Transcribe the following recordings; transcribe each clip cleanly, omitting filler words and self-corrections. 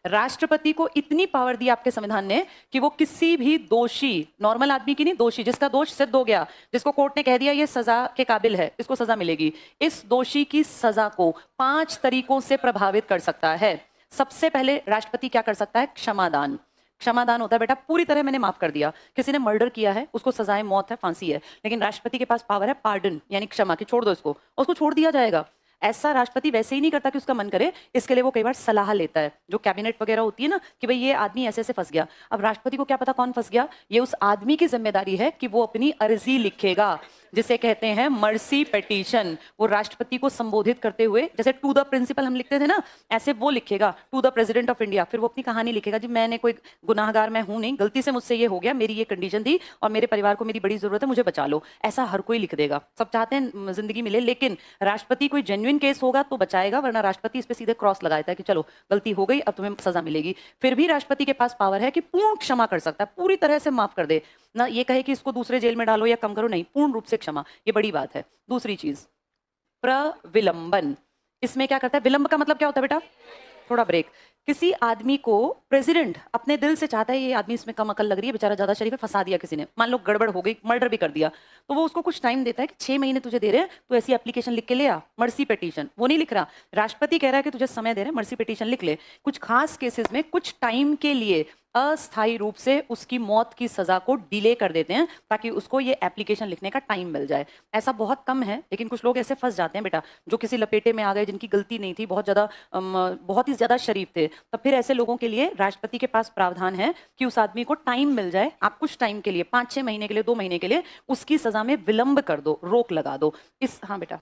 राष्ट्रपति को इतनी पावर दी आपके संविधान ने कि वो किसी भी दोषी, नॉर्मल आदमी की नहीं, दोषी जिसका दोष सिद्ध हो गया, जिसको कोर्ट ने कह दिया ये सजा के काबिल है, इसको सजा मिलेगी, इस दोषी की सजा को 5 तरीकों से प्रभावित कर सकता है। सबसे पहले राष्ट्रपति क्या कर सकता है? क्षमादान। क्षमादान होता है बेटा, पूरी तरह मैंने माफ कर दिया, किसी ने मर्डर किया है, उसको सजाए मौत है, फांसी है, लेकिन राष्ट्रपति के पास पावर है पार्डन, यानी क्षमा की, छोड़ दो इसको, उसको छोड़ दिया जाएगा। ऐसा राष्ट्रपति वैसे ही नहीं करता कि उसका मन करे, इसके लिए वो कई बार सलाह लेता है, जो कैबिनेट वगैरह होती है ना, कि भाई ये आदमी ऐसे ऐसे फंस गया। अब राष्ट्रपति को क्या पता कौन फंस गया? ये उस आदमी की जिम्मेदारी है कि वो अपनी अर्जी लिखेगा, जिसे कहते हैं मर्सी पिटीशन। वो राष्ट्रपति को संबोधित करते हुए, जैसे टू द प्रिंसिपल हम लिखते थे ना, ऐसे वो लिखेगा to the president of India. फिर वो अपनी कहानी लिखेगा, जी मैंने कोई गुनाहगार मैं हूं नहीं, गलती से मुझसे ये हो गया, मेरी ये कंडीशन थी और मेरे परिवार को मेरी बड़ी जरूरत है, मुझे बचा लो। ऐसा हर कोई लिख देगा, सब चाहते हैं जिंदगी मिले, लेकिन राष्ट्रपति कोई जेन्युइन केस होगा तो बचाएगा, वरना राष्ट्रपति इस पे सीधे क्रॉस लगाता है कि चलो गलती हो गई, अब तुम्हें सजा मिलेगी। फिर भी राष्ट्रपति के पास पावर है कि पूर्ण क्षमा कर सकता है, पूरी तरह से माफ कर दे ना, ये कहे कि इसको दूसरे जेल में डालो या कम करो, नहीं, पूर्ण रूप से क्षमा, ये बड़ी बात है। दूसरी चीज, प्रविलंबन। इसमें क्या करता है? विलंब का मतलब क्या होता है बेटा? थोड़ा ब्रेक। किसी आदमी को प्रेसिडेंट अपने दिल से चाहता है ये आदमी इसमें कम अकल लग रही है, बेचारा ज्यादा शरीफ है, फंसा दिया किसी ने, मान लो गड़बड़ हो गई, मर्डर भी कर दिया, तो वो उसको कुछ टाइम देता है कि 6 महीने तुझे दे रहे हैं, तो ऐसी एप्लीकेशन लिख के ले आ, मर्सी पिटीशन। वो नहीं लिख रहा, राष्ट्रपति कह रहा है कि तुझे समय दे रहे हैं, मर्सी पिटीशन लिख ले। कुछ खास केसेस में कुछ टाइम के लिए अस्थायी रूप से उसकी मौत की सजा को डिले कर देते हैं, ताकि उसको ये एप्लीकेशन लिखने का टाइम मिल जाए। ऐसा बहुत कम है, लेकिन कुछ लोग ऐसे फंस जाते हैं बेटा, जो किसी लपेटे में आ गए, जिनकी गलती नहीं थी, बहुत ही ज्यादा शरीफ थे। तो फिर ऐसे लोगों के लिए राष्ट्रपति के पास प्रावधान है कि उस आदमी को टाइम मिल जाए, आप कुछ टाइम के लिए, 5-6 महीने के लिए, 2 महीने के लिए उसकी सजा में विलंब कर दो, रोक लगा दो। हाँ बेटा,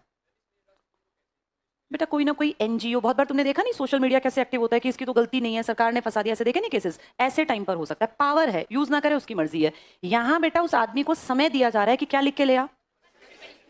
बेटा कोई ना कोई एनजीओ, बहुत बार तुमने देखा नहीं सोशल मीडिया कैसे एक्टिव होता है कि इसकी तो गलती नहीं है, सरकार ने फंसा दिया, ऐसे देखे नहीं केसेस? ऐसे टाइम पर हो सकता है, पावर है, यूज ना करे उसकी मर्जी है। यहाँ बेटा उस आदमी को समय दिया जा रहा है कि क्या लिख के ले आ,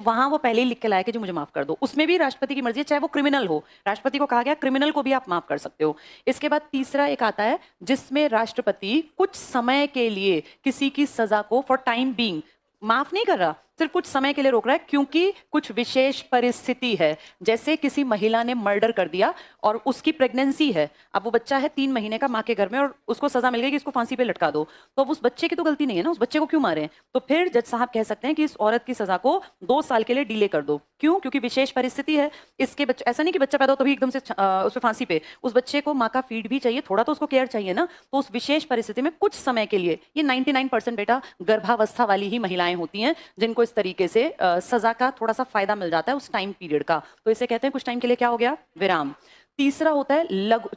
वहां वो पहले ही लिख के लाया कि जो मुझे माफ कर दो, उसमें भी राष्ट्रपति की मर्जी है, चाहे वो क्रिमिनल हो। राष्ट्रपति को कहा गया क्रिमिनल को भी आप माफ कर सकते हो। इसके बाद तीसरा एक आता है, जिसमें राष्ट्रपति कुछ समय के लिए किसी की सजा को फॉर टाइम बीइंग माफ नहीं कर रहा, सिर्फ कुछ समय के लिए रोक रहा है, क्योंकि कुछ विशेष परिस्थिति है। जैसे किसी महिला ने मर्डर कर दिया और उसकी प्रेगनेंसी है, अब वो बच्चा है 3 महीने का माँ के घर में, और उसको सजा मिल गई कि इसको फांसी पे लटका दो, तो अब उस बच्चे की तो गलती नहीं है ना, उस बच्चे को क्यों मारे? तो फिर जज साहब कह सकते हैं कि इस औरत की सजा को 2 साल के लिए डिले कर दो। क्यों? क्योंकि विशेष परिस्थिति है। इसके बच्चे, ऐसा नहीं कि बच्चा पैदा हो तभी एकदम से उस पर फांसी पे, उस बच्चे को माँ का फीड भी चाहिए, थोड़ा तो उसको केयर चाहिए ना, तो उस विशेष परिस्थिति में कुछ समय के लिए, ये 99% बेटा गर्भावस्था वाली ही महिलाएं होती हैं जिनको इस तरीके से सजा का थोड़ा सा फायदा मिल जाता है उस टाइम पीरियड का, तो इसे कहते हैं कुछ टाइम के लिए क्या हो गया? विराम। तीसरा होता है लघु,